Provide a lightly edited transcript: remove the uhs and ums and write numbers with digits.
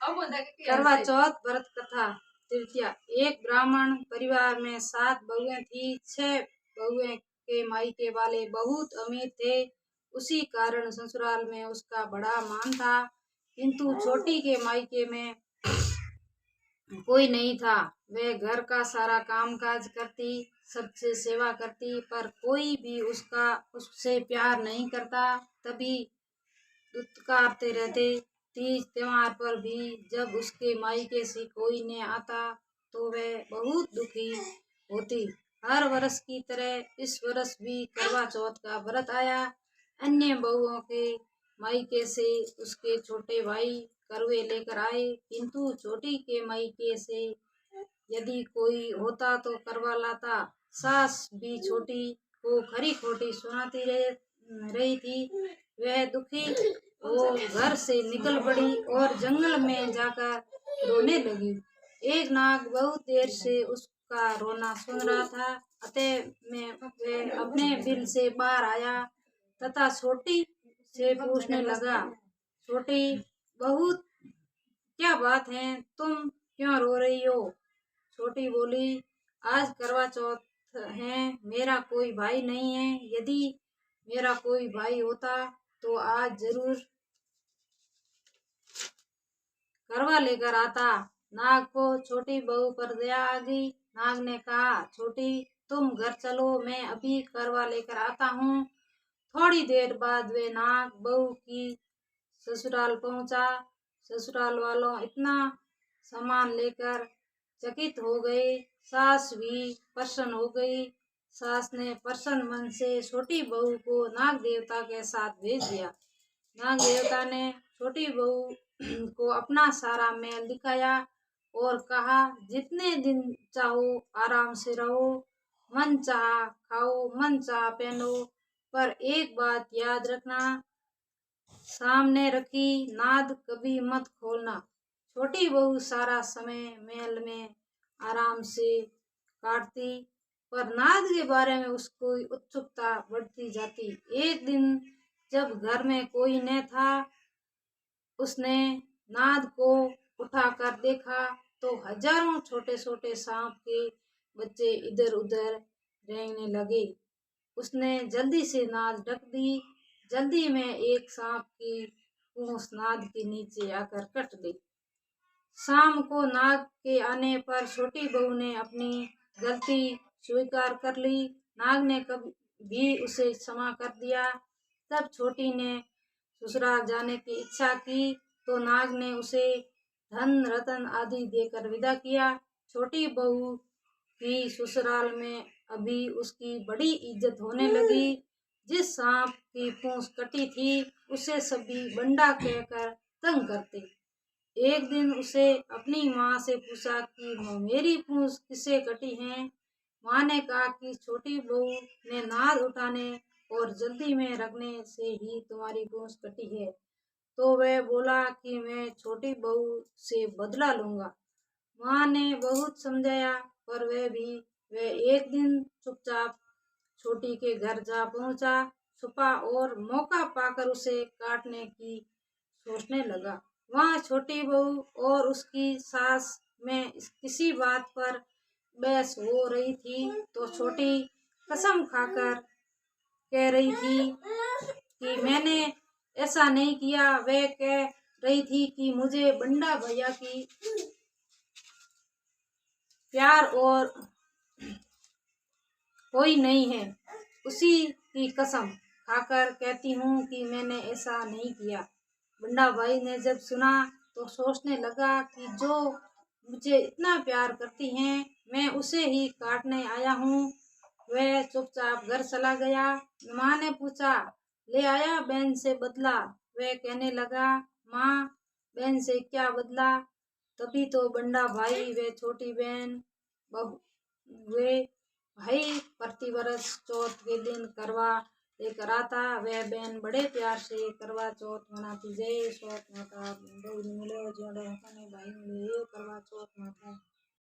करवा चौथ व्रत कथा तृतीया। एक ब्राह्मण परिवार में 7 बहुएं थी। 6 बहुएं के मायके वाले बहुत अमीर थे। उसी कारण ससुराल में उसका बड़ा मान था, किंतु छोटी के मायके में कोई नहीं था। वह घर का सारा कामकाज करती, सबसे सेवा करती, पर कोई भी उससे प्यार नहीं करता। तभी दुत्कारते रहते। तीज त्योहार पर भी जब उसके मायके से कोई न आता तो वह बहुत दुखी होती। हर वर्ष की तरह इस वर्ष भी करवा चौथ का व्रत आया। अन्य बहुओं के मायके से उसके छोटे भाई करवे लेकर आए, किंतु छोटी के मायके से यदि कोई होता तो करवा लाता। सास भी छोटी को खरी खोटी सुनाती रही थी। वह दुखी वो घर से निकल पड़ी और जंगल में जाकर रोने लगी। एक नाग बहुत देर से उसका रोना सुन रहा था, अतः में वह अपने बिल से बाहर आया तथा छोटी से पूछने लगा, छोटी बहुत क्या बात है, तुम क्यों रो रही हो? छोटी बोली, आज करवा चौथ है, मेरा कोई भाई नहीं है। यदि मेरा कोई भाई होता तो आज जरूर करवा लेकर आता। नाग को छोटी बहू पर दया आ गई। नाग ने कहा, छोटी तुम घर चलो, मैं अभी करवा लेकर आता हूँ। थोड़ी देर बाद वे नाग बहू की ससुराल पहुंचा। ससुराल वालों इतना सामान लेकर चकित हो गए। सास भी प्रसन्न हो गई। सास ने प्रसन्न मन से छोटी बहू को नाग देवता के साथ भेज दिया। नाग देवता ने छोटी बहू को अपना सारा महल दिखाया और कहा, जितने दिन चाहो आराम से रहो, मन चाहा खाओ, मन चाहा पहनो, पर एक बात याद रखना, सामने रखी नाद कभी मत खोलना। छोटी बहू सारा समय महल में आराम से काटती, पर नाद के बारे में उसको उत्सुकता बढ़ती जाती। एक दिन जब घर में कोई न था, उसने नाद को उठाकर देखा तो हजारों छोटे छोटे सांप के बच्चे इधर उधर रेंगने लगे। उसने जल्दी से नाद ढक दी। जल्दी में एक सांप की पूंछ नाद के नीचे आकर कट गई। शाम को नाग के आने पर छोटी बहू ने अपनी गलती स्वीकार कर ली। नाग ने कभी भी उसे क्षमा कर दिया। तब छोटी ने ससुराल जाने की इच्छा की तो नाग ने उसे धन रतन आदि देकर विदा किया। छोटी बहू की ससुराल में अभी उसकी बड़ी इज्जत होने लगी। जिस सांप की पूंछ कटी थी उसे सभी बंडा कहकर तंग करते। एक दिन उसे अपनी माँ से पूछा कि मेरी पूंछ किससे कटी है? माँ ने कहा कि छोटी बहू ने नाद उठाने और जल्दी में रखने से ही तुम्हारी पूंछ कटी है। तो वह बोला कि मैं छोटी बहू से बदला लूंगा। माँ ने बहुत समझाया, पर वह एक दिन चुपचाप छोटी के घर जा पहुंचा, छुपा और मौका पाकर उसे काटने की सोचने लगा। वहाँ छोटी बहू और उसकी सास में किसी बात पर बहस हो रही थी तो छोटी कसम खाकर कह रही थी कि मैंने ऐसा नहीं किया। वह कह रही थी कि मुझे बंडा भैया की प्यार और कोई नहीं है। उसी की कसम खाकर कहती हूँ कि मैंने ऐसा नहीं किया। बंडा भाई ने जब सुना तो सोचने लगा कि जो मुझे इतना प्यार करती हैं, मैं उसे ही काटने आया हूँ। वह चुपचाप घर चला गया। माँ ने पूछा, ले आया बहन से बदला? वह कहने लगा, माँ बहन से क्या बदला? तभी तो बंडा भाई वे छोटी बहन वे भाई प्रति वर्ष चौथ के दिन करवा लेकर आता। वह बहन बड़े प्यार से करवा चौथ मनाती। जय चौथ माता। भाई मिले करवा चौथ माता।